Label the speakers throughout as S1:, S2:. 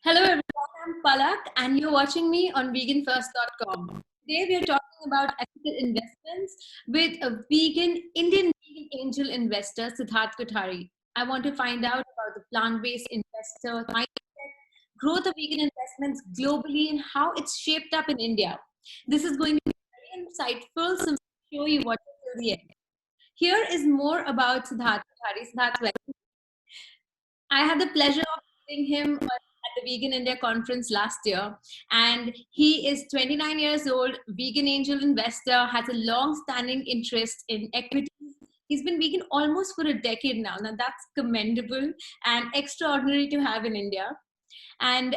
S1: Hello everyone, I'm Palak and you're watching me on veganfirst.com. Today we are talking about ethical investments with a Indian vegan angel investor, Siddharth Kothari. I want to find out about the plant-based investor mindset, growth of vegan investments globally and how it's shaped up in India. This is going to be very insightful, so make sure you watch it till the end. Here is more about Siddharth Kothari. Siddharth, welcome. I had the pleasure of meeting him at the Vegan India conference last year, and he is 29 years old, vegan angel investor, has a long-standing interest in equities. He's been vegan almost for a decade now. Now that's commendable and extraordinary to have in India. And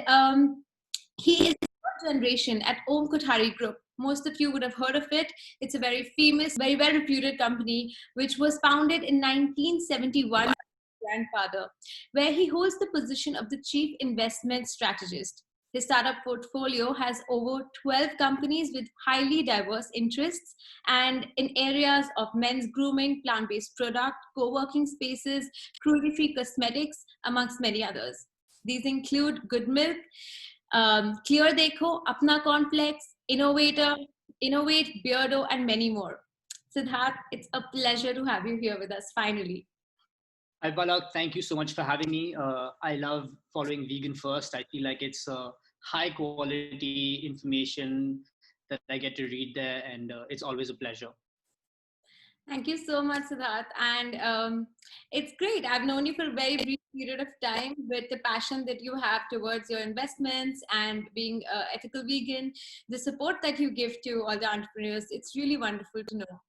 S1: he is third generation at Om Kothari Group. Most of you would have heard of it. It's a very famous, very well reputed company, which was founded in 1971 by his grandfather, where he holds the position of the chief investment strategist. His startup portfolio has over 12 companies with highly diverse interests and in areas of men's grooming, plant based product, co working spaces, cruelty free cosmetics, amongst many others. These include Good Milk, Clear Dekho, Apna Complex, Innovator, Innovate, Beardo, and many more. Siddharth, it's a pleasure to have you here with us finally.
S2: Hi, Balak. Thank you so much for having me. I love following Vegan First. I feel like it's high quality information that I get to read there, and it's always a pleasure.
S1: Thank you so much, Siddharth. And it's great. I've known you for a very brief period of time, but the passion that you have towards your investments and being ethical vegan, the support that you give to all the entrepreneurs, it's really wonderful to know.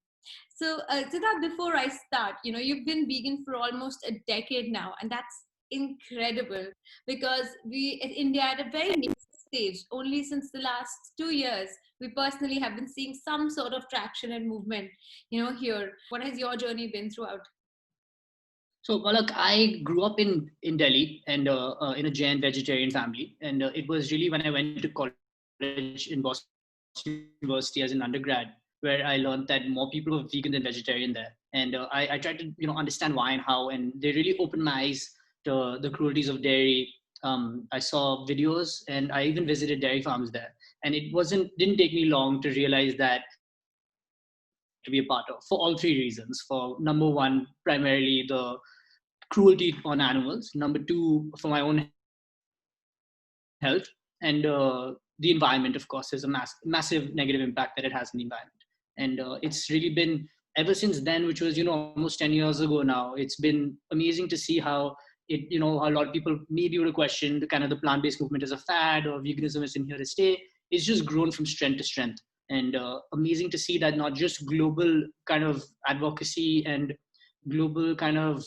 S1: So, Siddharth, before I start, you've been vegan for almost a decade now, and that's incredible because we in India at a very nascent stage, only since the last 2 years, we personally have been seeing some sort of traction and movement, here. What has your journey been throughout?
S2: So, Balak, I grew up in Delhi and in a Jain vegetarian family, and it was really when I went to college in Boston University as an undergrad where I learned that more people were vegan than vegetarian there. And I tried to understand why and how, and they really opened my eyes to the cruelties of dairy. I saw videos and I even visited dairy farms there, and it didn't take me long to realize that it was something that I wanted to be a part of for all three reasons. For number one, primarily the cruelty on animals. Number two, for my own health, and the environment, of course, there's a massive negative impact that it has on the environment. And it's really been ever since then, which was almost 10 years ago now. It's been amazing to see how how a lot of people maybe would have questioned kind of the plant-based movement as a fad or veganism is in here to stay. It's just grown from strength to strength. And amazing to see that not just global kind of advocacy and global kind of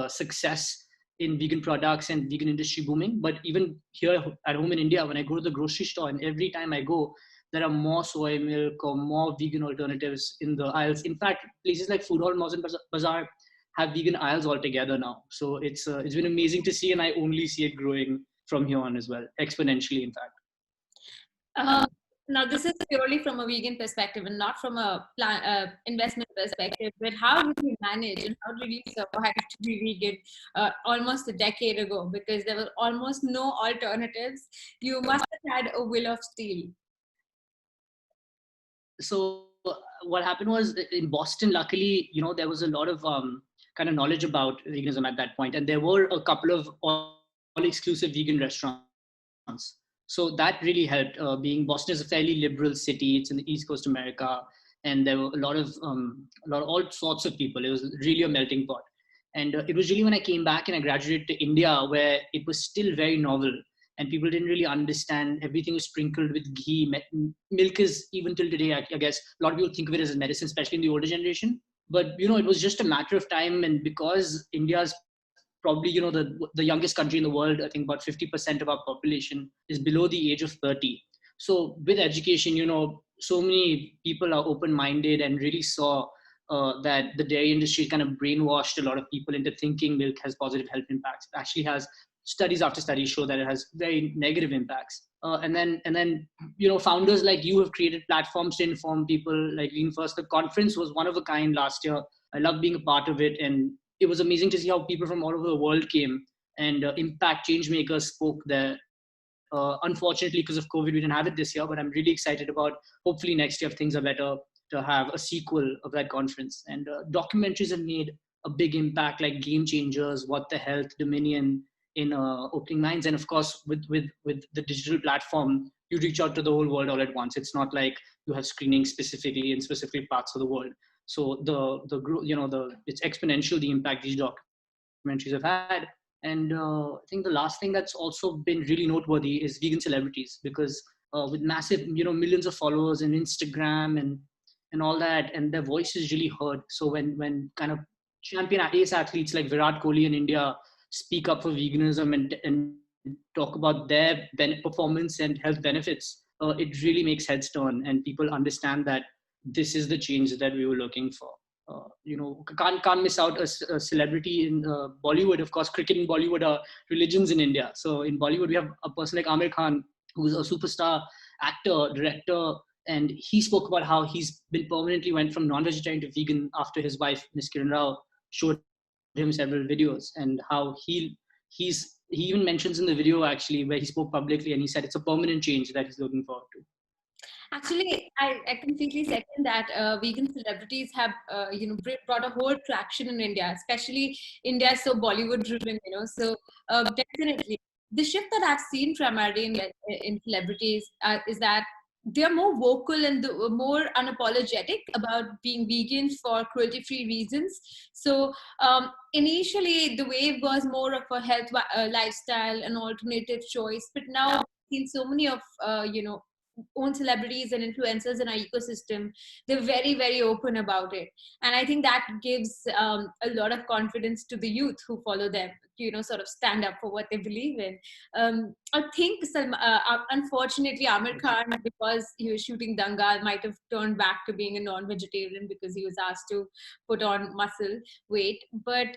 S2: success in vegan products and vegan industry booming, but even here at home in India, when I go to the grocery store and every time I go, there are more soy milk or more vegan alternatives in the aisles. In fact, places like Food Hall, Malls, and Bazaar have vegan aisles altogether now. So it's been amazing to see, and I only see it growing from here on as well, exponentially, in fact.
S1: Uh, Now, this is purely from a vegan perspective and not from a investment perspective. But how did you manage and how did you survive to be vegan almost a decade ago? Because there were almost no alternatives. You must have had a will of steel.
S2: So what happened was in Boston, luckily, there was a lot of kind of knowledge about veganism at that point, and there were a couple of all-exclusive vegan restaurants. So that really helped. Being Boston is a fairly liberal city; it's in the East Coast America, and there were a lot of all sorts of people. It was really a melting pot. And it was really when I came back and I graduated to India where it was still very novel and people didn't really understand. Everything was sprinkled with ghee. Milk is, even till today, I guess a lot of people think of it as medicine, especially in the older generation. But it was just a matter of time, and because India's probably the youngest country in the world, I think about 50% of our population is below the age of 30. So with education, so many people are open-minded and really saw that the dairy industry kind of brainwashed a lot of people into thinking milk has positive health impacts. It actually has. Studies after studies show that it has very negative impacts. And then founders like you have created platforms to inform people. Like Lean First, the conference was one of a kind last year. I love being a part of it, and it was amazing to see how people from all over the world came. and impact change makers spoke there. Unfortunately, because of COVID, we didn't have it this year, but I'm really excited about hopefully next year, if things are better, to have a sequel of that conference. And documentaries have made a big impact, like Game Changers, What the Health, Dominion, in opening minds. And of course, with the digital platform, you reach out to the whole world all at once. It's not like you have screening specifically in specific parts of the world. So it's exponential, the impact these documentaries have had. And I think the last thing that's also been really noteworthy is vegan celebrities, because with massive, millions of followers in Instagram and all that, and their voice is really heard. So when kind of champion ace athletes like Virat Kohli in India speak up for veganism and talk about their performance and health benefits, it really makes heads turn, and people understand that this is the change that we were looking for. Can't miss out a celebrity in Bollywood. Of course, cricket and Bollywood are religions in India. So in Bollywood, we have a person like Amir Khan, who's a superstar actor, director, and he spoke about how he's been permanently went from non-vegetarian to vegan after his wife, Miss Kiran Rao, showed him several videos, and how he even mentions in the video actually where he spoke publicly, and he said it's a permanent change that he's looking forward to.
S1: Actually, I completely second that. Vegan celebrities have, brought a whole traction in India, especially India is so Bollywood driven, So definitely, the shift that I've seen primarily in celebrities is that they're more vocal and more unapologetic about being vegan for cruelty-free reasons. So initially, the wave was more of a health lifestyle, an alternative choice, but now I've seen so many of own celebrities and influencers in our ecosystem. They're very, very open about it, and I think that gives a lot of confidence to the youth who follow them, sort of stand up for what they believe in. I think unfortunately Amir Khan, because he was shooting Dangal, might have turned back to being a non-vegetarian because he was asked to put on muscle weight. But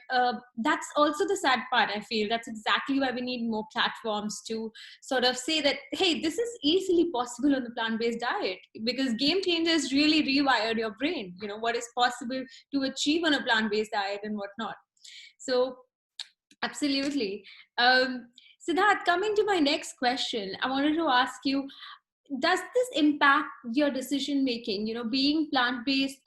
S1: that's also the sad part. I feel that's exactly why we need more platforms to sort of say that, hey, this is easily possible on the plant-based diet, because Game Changers really rewired your brain, what is possible to achieve on a plant-based diet and whatnot. So absolutely. Siddharth, coming to my next question, I wanted to ask you, does this impact your decision making, being plant-based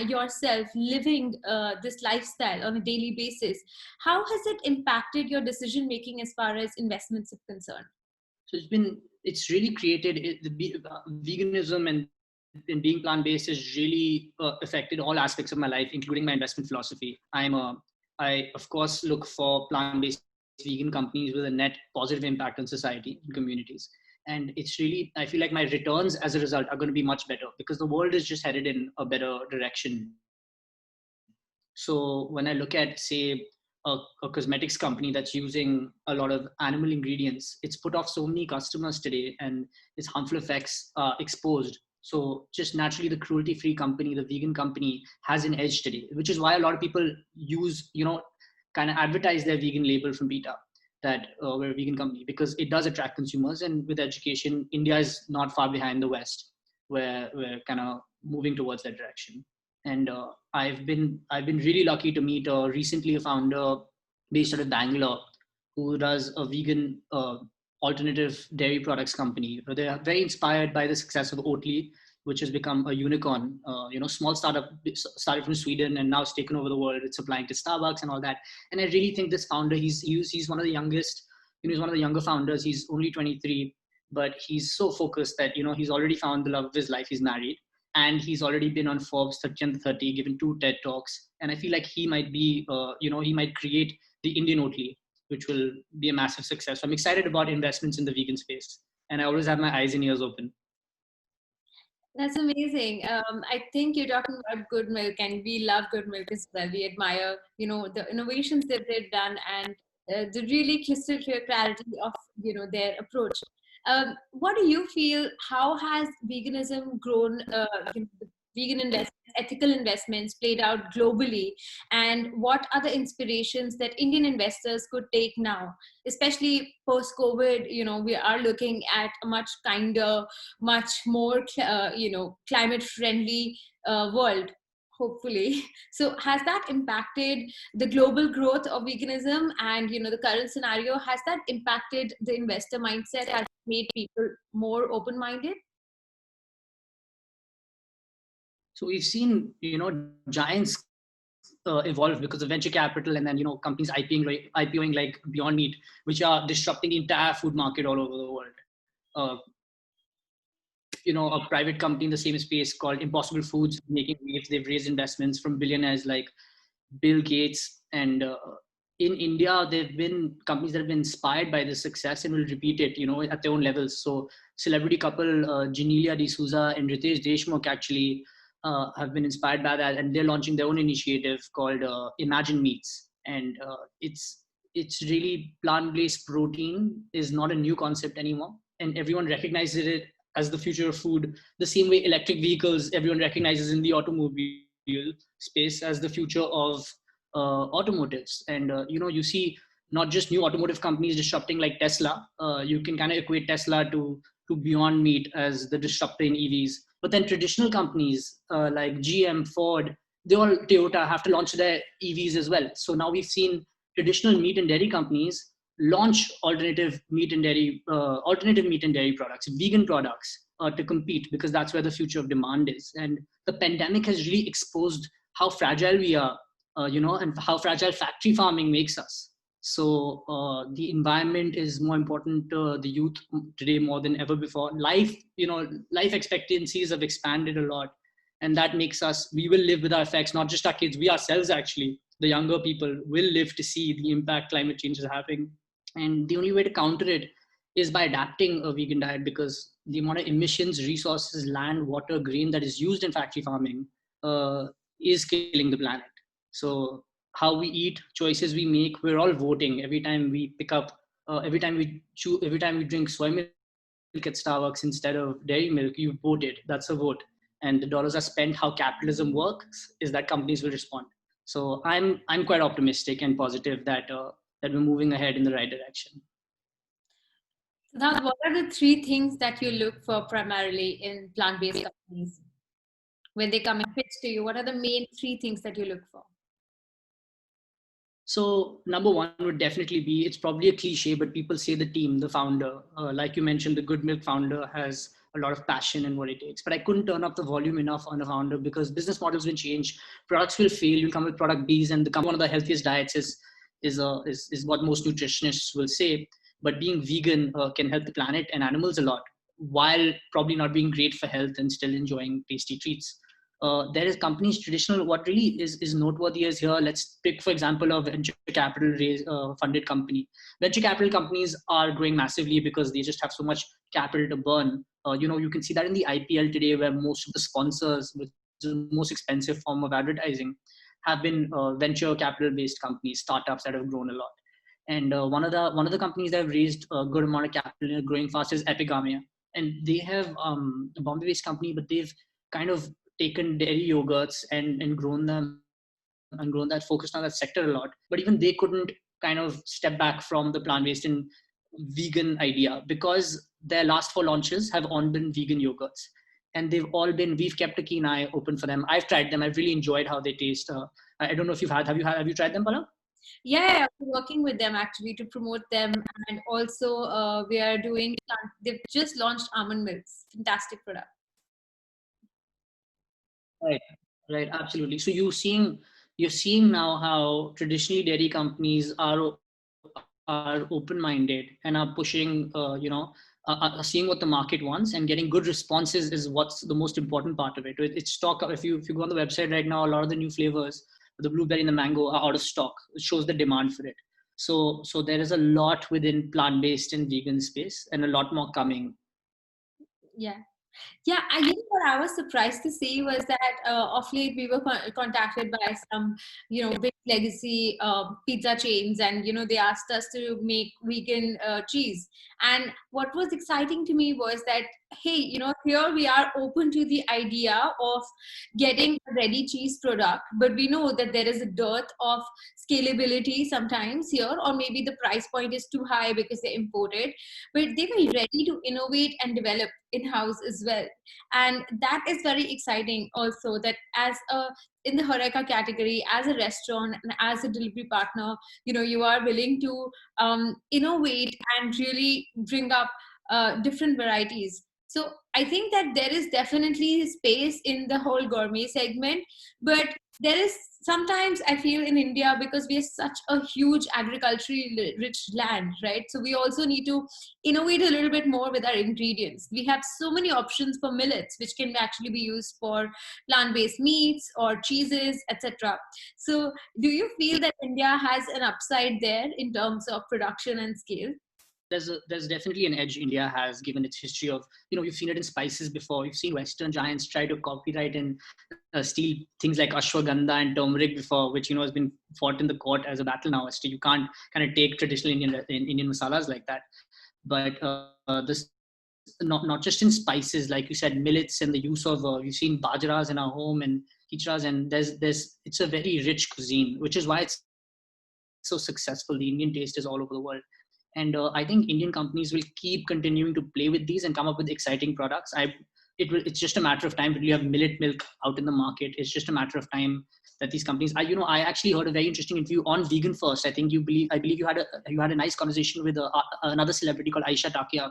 S1: yourself, living this lifestyle on a daily basis? How has it impacted your decision making as far as investments are concerned?
S2: So it's really created veganism and being plant-based has really affected all aspects of my life, including my investment philosophy. I of course look for plant-based vegan companies with a net positive impact on society and communities. And it's really, I feel like my returns as a result are going to be much better, because the world is just headed in a better direction. So when I look at, say, a cosmetics company that's using a lot of animal ingredients, it's put off so many customers today, and its harmful effects are exposed. So just naturally, the cruelty-free company, the vegan company, has an edge today, which is why a lot of people use, kind of advertise their vegan label from Beta, that we're a vegan company, because it does attract consumers. And with education, India is not far behind the West, where we're kind of moving towards that direction. And I've been really lucky to meet recently a founder based out of Bangalore who does a vegan alternative dairy products company. They are very inspired by the success of Oatly, which has become a unicorn. Small startup, started from Sweden and now it's taken over the world. It's supplying to Starbucks and all that. And I really think this founder, he's one of the youngest. He's one of the younger founders. He's only 23, but he's so focused that he's already found the love of his life. He's married, and he's already been on Forbes 30 under 30, given 2 TED Talks. And I feel like he might be, he might create the Indian Oatly, which will be a massive success. So I'm excited about investments in the vegan space, and I always have my eyes and ears open.
S1: That's amazing. I think you're talking about Good Milk, and we love Good Milk as well. We admire, the innovations that they've done, and the really crystal clear clarity of, their approach. What do you feel? How has veganism grown? Vegan investments, ethical investments played out globally, and what are the inspirations that Indian investors could take now, especially post COVID? We are looking at a much kinder, much more climate friendly world. Hopefully. So has that impacted the global growth of veganism, and the current scenario? Has that impacted the investor mindset? Has it made people more open-minded?
S2: So we've seen, giants evolve because of venture capital, and then companies IPOing like Beyond Meat, which are disrupting the entire food market all over the world. Uh, a private company in the same space called Impossible Foods making waves. They've raised investments from billionaires like Bill Gates, and in India, there've been companies that have been inspired by this success and will repeat it, at their own levels. So, celebrity couple Genelia D'Souza and Ritesh Deshmukh actually have been inspired by that, and they're launching their own initiative called Imagine Meats, and it's really plant-based protein is not a new concept anymore, and everyone recognizes it as the future of food. The same way electric vehicles, everyone recognizes in the automobile space as the future of automotives. And you see not just new automotive companies disrupting like Tesla. You can kind of equate Tesla to Beyond Meat as the disruptor in EVs. But then traditional companies like GM, Ford, they all Toyota have to launch their EVs as well. So now we've seen traditional meat and dairy companies launch alternative meat and dairy products, vegan products, to compete, because that's where the future of demand is. And the pandemic has really exposed how fragile we are, and how fragile factory farming makes us. So the environment is more important to the youth today more than ever before. Life expectancies have expanded a lot, and that makes us, we will live with our effects, not just our kids, we ourselves actually, the younger people will live to see the impact climate change is having. And the only way to counter it is by adapting a vegan diet, because the amount of emissions, resources, land, water, grain that is used in factory farming is killing the planet. So how we eat, choices we make, we're all voting every time we pick up, every time we chew, every time we drink soy milk at Starbucks instead of dairy milk, you voted. That's a vote. And the dollars are spent. How capitalism works is that companies will respond. So I'm quite optimistic and positive that we're moving ahead in the right direction.
S1: Now, what are the three things that you look for primarily in plant-based companies when they come and pitch to you? What are the main three things that you look for?
S2: So number one would definitely be, it's probably a cliche, but people say the team, the founder. Like you mentioned, the Good Milk founder has a lot of passion in what it takes. But I couldn't turn up the volume enough on the founder, because business models will change, products will fail. You'll come with product Bs, and one of the healthiest diets is what most nutritionists will say. But being vegan can help the planet and animals a lot, while probably not being great for health and still enjoying tasty treats. There is companies traditional. What really is noteworthy is here. Let's pick, for example, a venture capital funded company. Venture capital companies are growing massively because they just have so much capital to burn. You can see that in the IPL today, where most of the sponsors, which is the most expensive form of advertising, have been venture capital based companies, startups that have grown a lot. And one of the companies that have raised a good amount of capital and are growing fast is Epigamia, and they have a Bombay based company, but they've kind of taken dairy yogurts and grown them and grown that, focused on that sector a lot. But even they couldn't kind of step back from the plant-based and vegan idea, because their last four launches have all been vegan yogurts, and we've kept a keen eye open for them. I've tried them. I've really enjoyed how they taste. I don't know if have you tried them, Pala?
S1: Yeah, we're working with them actually to promote them, and also we are doing. They've just launched almond milks. Fantastic product.
S2: Right, right, absolutely. So you're seeing now how traditionally dairy companies are open-minded and are pushing, are seeing what the market wants and getting good responses is what's the most important part of it. It's stock. If you go on the website right now, a lot of the new flavors, the blueberry and the mango, are out of stock. It shows the demand for it. So there is a lot within plant-based and vegan space, and a lot more coming.
S1: Yeah. Yeah, what I was surprised to see was that of late we were contacted by some, big legacy pizza chains, and they asked us to make vegan cheese. And what was exciting to me was that hey, here we are open to the idea of getting a ready cheese product, but we know that there is a dearth of scalability sometimes here, or maybe the price point is too high because they're imported, but they were ready to innovate and develop in-house as well. And that is very exciting also, that as a in the Horeca category, as a restaurant and as a delivery partner, you are willing to innovate and really bring up different varieties. So I think that there is definitely space in the whole gourmet segment, but there is sometimes I feel in India, because we are such a huge agriculturally rich land, right? So we also need to innovate a little bit more with our ingredients. We have so many options for millets, which can actually be used for plant-based meats or cheeses, etc. So do you feel that India has an upside there in terms of production and scale?
S2: There's definitely an edge India has, given its history of, you've seen it in spices before. You've seen Western giants try to copyright and steal things like ashwagandha and turmeric before, which has been fought in the court as a battle now. As to, you can't kind of take traditional Indian masalas like that. But this not just in spices, like you said, millets and the use of we've seen bajras in our home and khichras, and there's it's a very rich cuisine, which is why it's so successful. The Indian taste is all over the world. And I think Indian companies will keep continuing to play with these and come up with exciting products. It's just a matter of time. You have millet milk out in the market. It's just a matter of time that these companies. I actually heard a very interesting interview on Vegan First. I believe you had a nice conversation with another celebrity called Aisha Takia,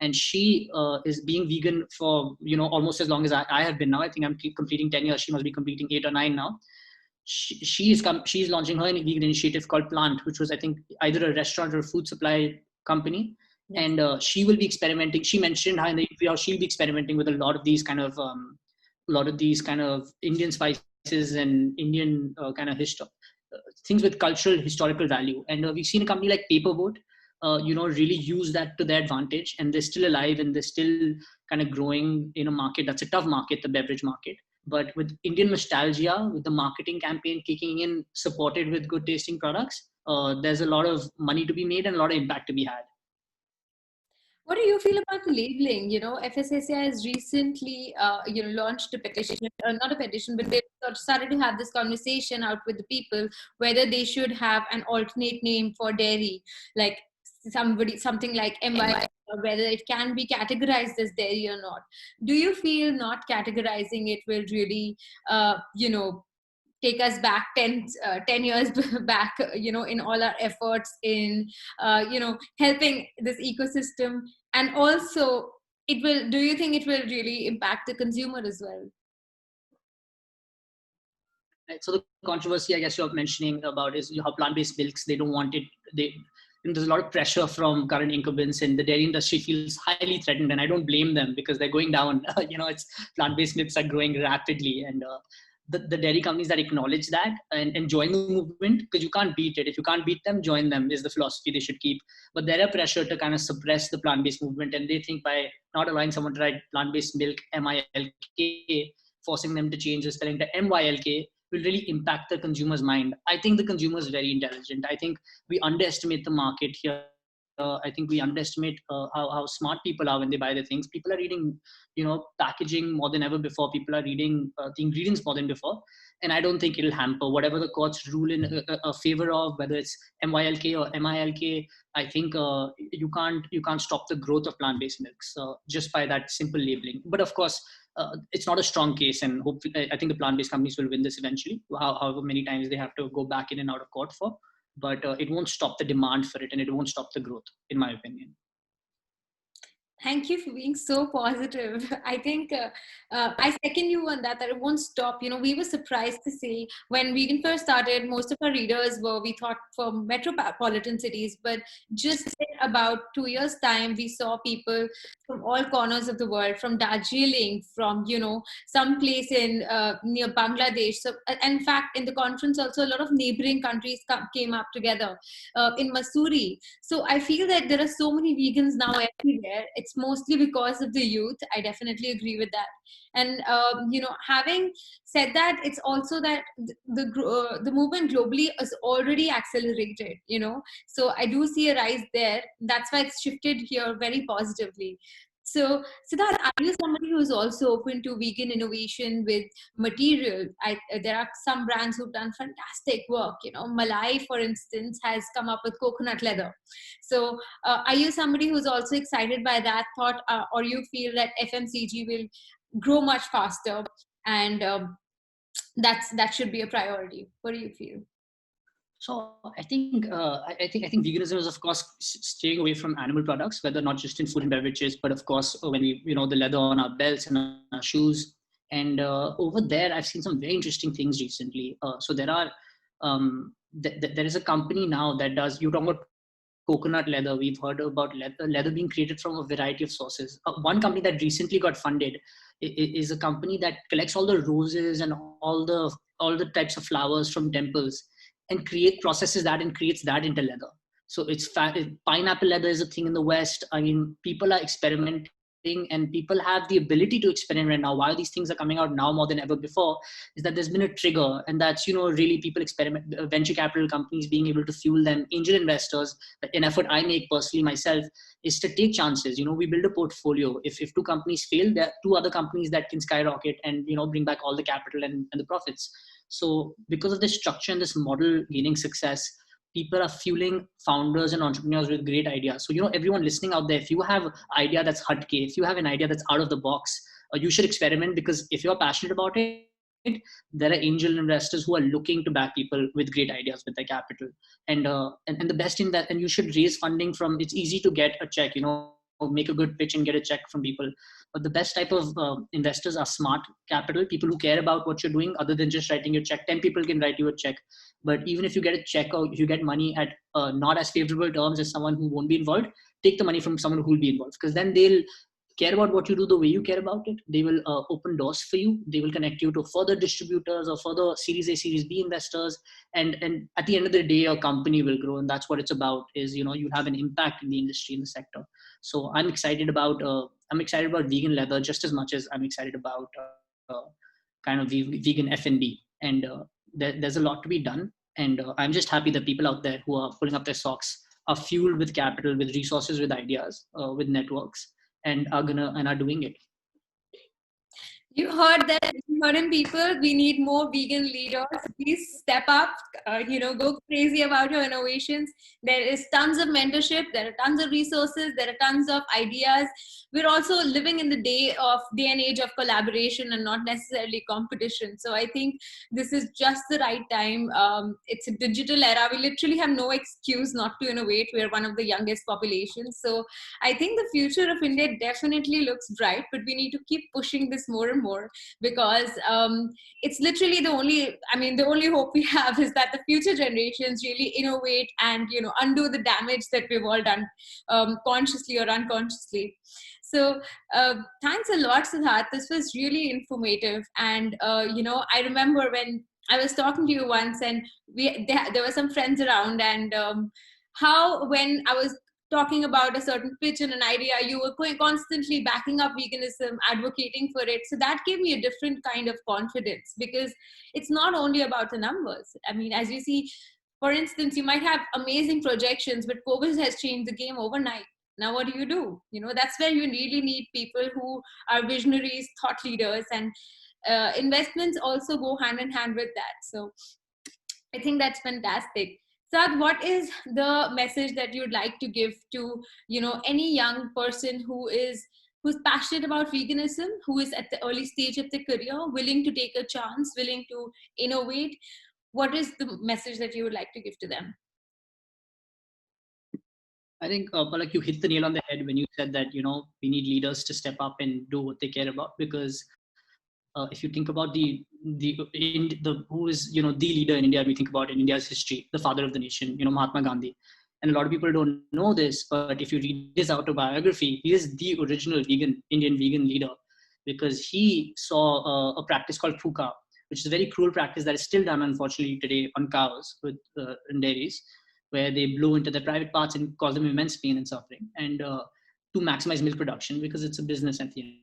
S2: and she is being vegan for almost as long as I have been now. I think I'm completing 10 years. She must be completing 8 or 9 now. She's launching her vegan initiative called Plant, which was, I think, either a restaurant or a food supply company. Yes. And she will be experimenting. She mentioned how in the interview how she'll be experimenting with a lot of these kind of Indian spices and Indian things with cultural historical value. And we've seen a company like Paperboat, really use that to their advantage, and they're still alive and they're still kind of growing in a market that's a tough market, the beverage market. But with Indian nostalgia, with the marketing campaign kicking in, supported with good tasting products, there's a lot of money to be made and a lot of impact to be had.
S1: What do you feel about the labeling? FSSAI has recently, launched a petition, not a petition, but they started to have this conversation out with the people whether they should have an alternate name for dairy, like something like MY, or whether it can be categorized as dairy or not. Do you feel not categorizing it will really, take us back 10 years back, in all our efforts in, helping this ecosystem? And also, do you think it will really impact the consumer as well?
S2: So the controversy, I guess, you're mentioning about is how plant-based milks, they don't want it. There's a lot of pressure from current incumbents, and the dairy industry feels highly threatened. And I don't blame them, because they're going down. It's plant-based milks are growing rapidly, and the dairy companies that acknowledge that and join the movement, because you can't beat it. If you can't beat them, join them is the philosophy they should keep. But there are pressure to kind of suppress the plant-based movement, and they think by not allowing someone to write plant-based milk MILK, forcing them to change the spelling to MYLK, will really impact the consumer's mind. I think the consumer is very intelligent. I think we underestimate the market here. I think we underestimate how smart people are when they buy the things. People are reading, packaging more than ever before. People are reading the ingredients more than before. And I don't think it'll hamper whatever the courts rule in a favor of, whether it's MYLK or MILK. I think you can't stop the growth of plant-based milks just by that simple labeling. But of course, it's not a strong case, and hopefully, I think the plant-based companies will win this eventually. However many times they have to go back in and out of court for, but it won't stop the demand for it, and it won't stop the growth, in my opinion.
S1: Thank you for being so positive. I think I second you on that it won't stop. We were surprised to see when Vegan First started, most of our readers we thought, from metropolitan cities, but just in about 2 years' time, we saw people from all corners of the world, from Darjeeling, from, some place in near Bangladesh. So, in fact, in the conference also, a lot of neighboring countries came up together in Mussoorie. So I feel that there are so many vegans now everywhere. It's mostly because of the youth. I definitely agree with that. And having said that, it's also that the movement globally is already accelerated. So I do see a rise there. That's why it's shifted here very positively. So, Siddharth, are you somebody who is also open to vegan innovation with material? There are some brands who've done fantastic work. You know, Malai, for instance, has come up with coconut leather. So, are you somebody who's also excited by that thought, or you feel that FMCG will grow much faster and that should be a priority? What do you feel?
S2: So I think veganism is, of course, staying away from animal products, whether not just in food and beverages, but of course when we, the leather on our belts and our shoes. And over there, I've seen some very interesting things recently. So there are there is a company now that does. You talk about coconut leather. We've heard about leather being created from a variety of sources. One company that recently got funded is a company that collects all the roses and all the types of flowers from temples and processes that and creates that into leather. So pineapple leather is a thing in the West. I mean, people are experimenting and people have the ability to experiment now. Why these things are coming out now more than ever before is that there's been a trigger, and that's, really people experiment, venture capital companies being able to fuel them, angel investors. An effort I make personally myself is to take chances. We build a portfolio. If two companies fail, there are two other companies that can skyrocket and, bring back all the capital and the profits. So because of this structure and this model gaining success, people are fueling founders and entrepreneurs with great ideas. So, everyone listening out there, if you have an idea that's hutke, if you have an idea that's out of the box, you should experiment, because if you're passionate about it, there are angel investors who are looking to back people with great ideas with their capital. And the best in that, and you should raise funding from, it's easy to get a check, make a good pitch and get a check from people. But the best type of investors are smart capital, people who care about what you're doing other than just writing your check. 10 people can write you a check. But even if you get a check or if you get money at not as favorable terms as someone who won't be involved, take the money from someone who will be involved, because then they'll care about what you do the way you care about it. They will open doors for you. They will connect you to further distributors or further Series A, Series B investors. And at the end of the day, your company will grow. And that's what it's about, is, you have an impact in the industry, in the sector. So I'm excited about vegan leather just as much as I'm excited about kind of vegan F&B. And there's a lot to be done. And I'm just happy that people out there who are pulling up their socks are fueled with capital, with resources, with ideas, with networks, and are doing it.
S1: You heard that, people. We need more vegan leaders. Please step up, go crazy about your innovations. There is tons of mentorship. There are tons of resources. There are tons of ideas. We're also living in the day and age of collaboration and not necessarily competition. So I think this is just the right time. It's a digital era. We literally have no excuse not to innovate. We're one of the youngest populations. So I think the future of India definitely looks bright, but we need to keep pushing this more and more, because it's literally the only hope we have is that the future generations really innovate and undo the damage that we've all done, consciously or unconsciously. So thanks a lot, Siddharth. This was really informative. And I remember when I was talking to you once, and there were some friends around, and how when I was talking about a certain pitch and an idea, you were constantly backing up veganism, advocating for it. So that gave me a different kind of confidence, because it's not only about the numbers. I mean, as you see, for instance, you might have amazing projections, but COVID has changed the game overnight. Now, what do? That's where you really need people who are visionaries, thought leaders, and investments also go hand in hand with that. So I think that's fantastic. Sad, what is the message that you'd like to give to any young person who's passionate about veganism, who is at the early stage of their career, willing to take a chance, willing to innovate? What is the message that you would like to give to them?
S2: I think, Palak, you hit the nail on the head when you said that we need leaders to step up and do what they care about, because if you think about the who is the leader in India, we think about in India's history, the father of the nation, Mahatma Gandhi. And a lot of people don't know this, but if you read his autobiography, he is the original Indian vegan leader, because he saw a practice called phuka, which is a very cruel practice that is still done, unfortunately, today on cows in dairies, where they blow into their private parts and cause them immense pain and suffering, and to maximize milk production, because it's a business at the end.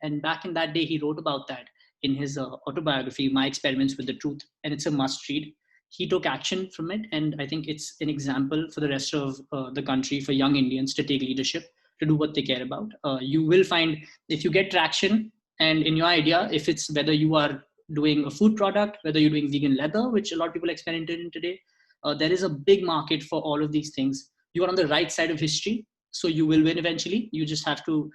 S2: And back in that day, he wrote about that in his autobiography, My Experiments with the Truth, and it's a must read. He took action from it, and I think it's an example for the rest of the country, for young Indians to take leadership to do what they care about. You will find, if you get traction and in your idea, if it's whether you are doing a food product, whether you're doing vegan leather, which a lot of people experimented in today, there is a big market for all of these things. You are on the right side of history, so you will win eventually. You just have to,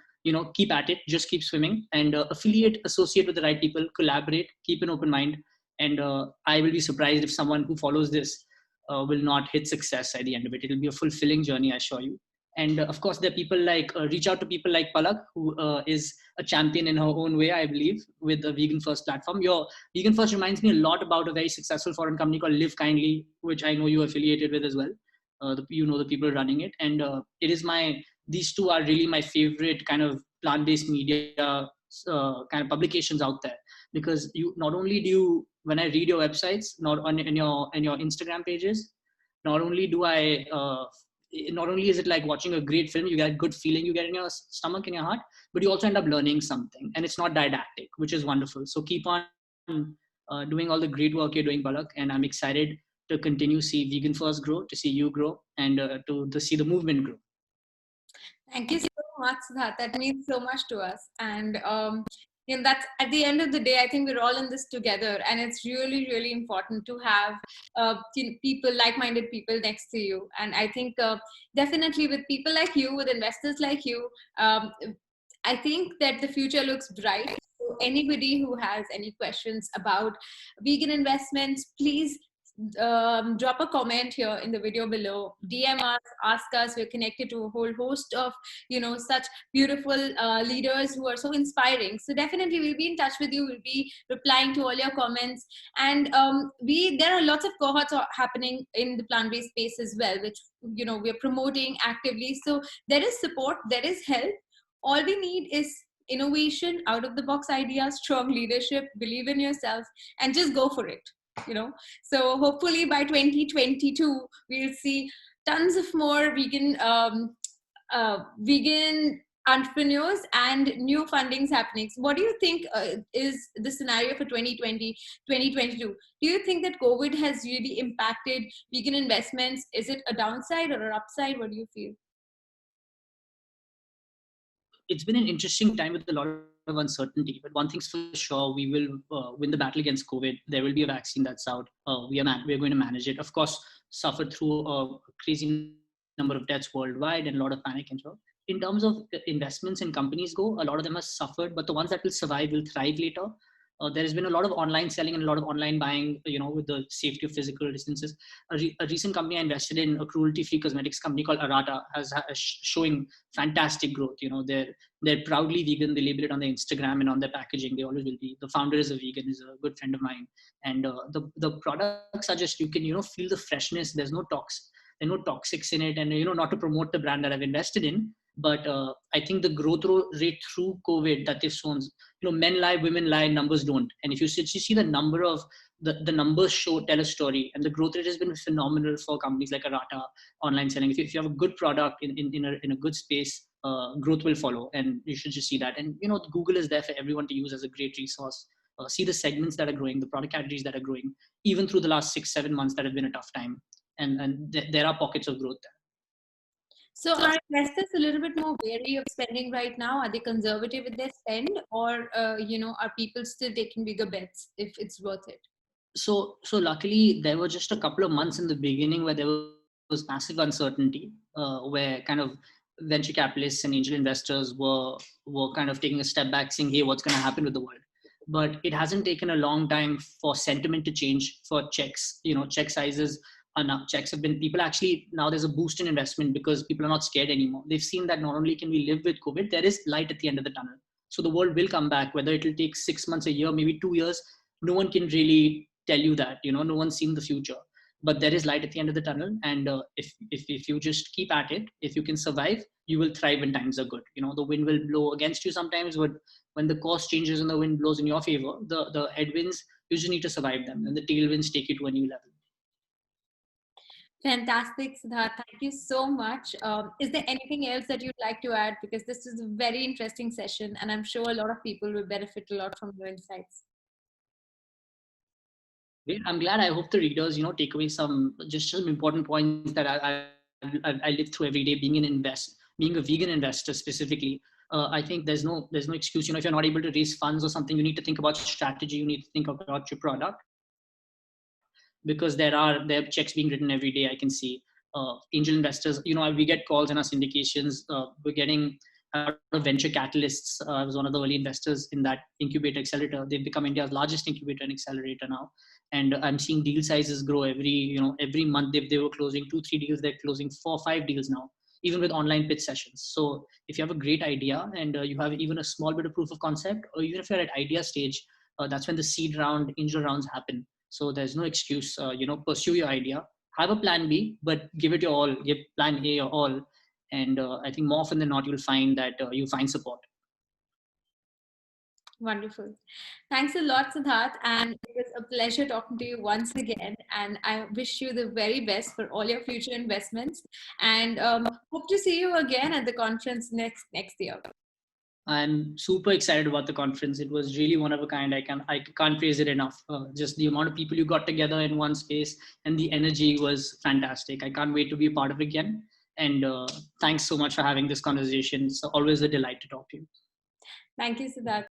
S2: keep at it, just keep swimming, and affiliate, associate with the right people, collaborate, keep an open mind. And I will be surprised if someone who follows this will not hit success at the end of it. It'll be a fulfilling journey, I assure you. And of course, there are people like, reach out to people like Palak, who is a champion in her own way, I believe, with the Vegan First platform. Your Vegan First reminds me a lot about a very successful foreign company called Live Kindly, which I know you're affiliated with as well. The people running it. And these two are really my favorite kind of plant-based media kind of publications out there. Because you not only do you, when I read your websites, not on in your Instagram pages, not only do I not only is it like watching a great film, you get a good feeling you get in your stomach, in your heart, but you also end up learning something, and it's not didactic, which is wonderful. So keep on doing all the great work you're doing, Palak, and I'm excited to continue see Vegan First grow, to see you grow, and to see the movement grow.
S1: Thank you so much, Siddharth. That means so much to us. And that's at the end of the day, I think we're all in this together, and it's really, really important to have people, like-minded people next to you. And I think definitely with people like you, with investors like you, I think that the future looks bright. So anybody who has any questions about vegan investments, please drop a comment here in the video below, DM us, ask us. We're connected to a whole host of such beautiful leaders who are so inspiring. So definitely we'll be in touch with you. We'll be replying to all your comments. And there are lots of cohorts happening in the plant-based space as well, which we're promoting actively. So there is support, there is help. All we need is innovation, out of the box ideas, strong leadership, believe in yourself, and just go for it. So hopefully by 2022 we'll see tons of more vegan entrepreneurs and new fundings happening. So what do you think is the scenario for 2020, 2022? Do you think that COVID has really impacted vegan investments? Is it a downside or an upside? What do you feel?
S2: It's been an interesting time with a lot of uncertainty, but one thing's for sure: we will win the battle against COVID. There will be a vaccine that's out. We're going to manage it. Of course, suffered through a crazy number of deaths worldwide and a lot of panic and so. In terms of investments in companies go, a lot of them have suffered, but the ones that will survive will thrive later. There has been a lot of online selling and a lot of online buying, with the safety of physical distances. A recent company I invested in, a cruelty-free cosmetics company called Arata, has showing fantastic growth. They're proudly vegan. They label it on their Instagram and on their packaging. They always will be. The founder is a vegan, is a good friend of mine. And the products are just, you can, feel the freshness. There's no toxics in it. And, not to promote the brand that I've invested in, but I think the growth rate through COVID that they've shown, men lie, women lie, numbers don't. And if you see the number of the numbers tell a story, and the growth rate has been phenomenal for companies like Arata, online selling. If you have a good product in a good space, growth will follow, and you should just see that. And Google is there for everyone to use as a great resource. See the segments that are growing, the product categories that are growing, even through the last 6-7 months that have been a tough time, and there are pockets of growth there.
S1: So are investors a little bit more wary of spending right now? Are they conservative with their spend, or are people still taking bigger bets if it's worth it?
S2: So luckily there were just a couple of months in the beginning where there was massive uncertainty, where kind of venture capitalists and angel investors were kind of taking a step back, saying, "Hey, what's going to happen with the world?" But it hasn't taken a long time for sentiment to change, for checks. Check sizes. Enough checks have been, people actually, now there's a boost in investment because people are not scared anymore. They've seen that not only can we live with COVID, there is light at the end of the tunnel. So the world will come back, whether it'll take 6 months, a year, maybe 2 years. No one can really tell you that, no one's seen the future, but there is light at the end of the tunnel. And if you just keep at it, if you can survive, you will thrive when times are good. The wind will blow against you sometimes, but when the course changes and the wind blows in your favor, the headwinds, you just need to survive them, and the tailwinds take you to a new level.
S1: Fantastic, Siddharth. Thank you so much. Is there anything else that you'd like to add? Because this is a very interesting session, and I'm sure a lot of people will benefit a lot from your insights.
S2: I'm glad. I hope the readers, take away some important points that I live through every day, being being a vegan investor specifically, I think there's no excuse. If you're not able to raise funds or something, you need to think about strategy. You need to think about your product, because there are checks being written every day. I can see angel investors. We get calls in our syndications. We're getting a lot of venture catalysts. I was one of the early investors in that incubator accelerator. They've become India's largest incubator and accelerator now, and I'm seeing deal sizes grow every month. They were closing 2-3 deals. They're closing 4-5 deals now, even with online pitch sessions. So if you have a great idea and you have even a small bit of proof of concept, or even if you're at idea stage, that's when the seed round, angel rounds happen. So there's no excuse. Pursue your idea, have a plan B, but give it your all. Give plan A your all, and I think more often than not, you'll find that you find support.
S1: Wonderful. Thanks a lot, Siddharth. And it was a pleasure talking to you once again. And I wish you the very best for all your future investments. And hope to see you again at the conference next year.
S2: I'm super excited about the conference. It was really one of a kind. I can't praise it enough. Just the amount of people you got together in one space and the energy was fantastic. I can't wait to be a part of it again. And thanks so much for having this conversation. It's always a delight to talk to you.
S1: Thank you, Siddharth.